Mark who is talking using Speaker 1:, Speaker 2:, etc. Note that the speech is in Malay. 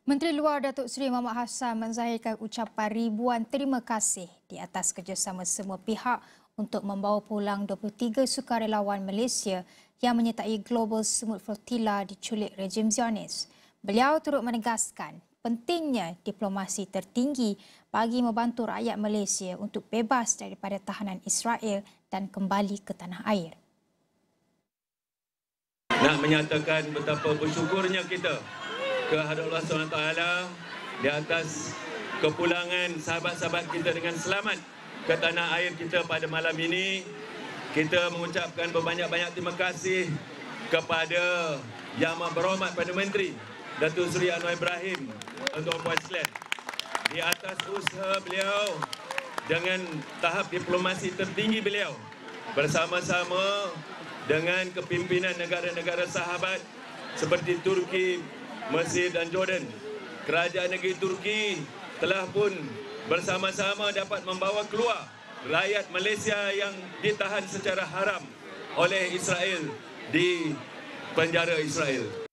Speaker 1: Menteri Luar Datuk Seri Mohamad Hassan menzahirkan ucapan ribuan terima kasih di atas kerjasama semua pihak untuk membawa pulang 23 sukarelawan Malaysia yang menyertai Global Smooth Flotilla diculik rejim Zionis. Beliau turut menegaskan pentingnya diplomasi tertinggi bagi membantu rakyat Malaysia untuk bebas daripada tahanan Israel dan kembali ke tanah air.
Speaker 2: Nak menyatakan betapa bersyukurnya kita kehadrat Allah SWT di atas kepulangan sahabat-sahabat kita dengan selamat ke tanah air kita pada malam ini. Kita mengucapkan berbanyak-banyak terima kasih kepada Yang Amat Berhormat Perdana Menteri Datuk Seri Anwar Ibrahim untuk Puan sekalian. Di atas usaha beliau dengan tahap diplomasi tertinggi beliau bersama-sama dengan kepimpinan negara-negara sahabat seperti Turki, Mesir dan Jordan. Kerajaan negeri Turki telah pun bersama-sama dapat membawa keluar rakyat Malaysia yang ditahan secara haram oleh Israel di penjara Israel.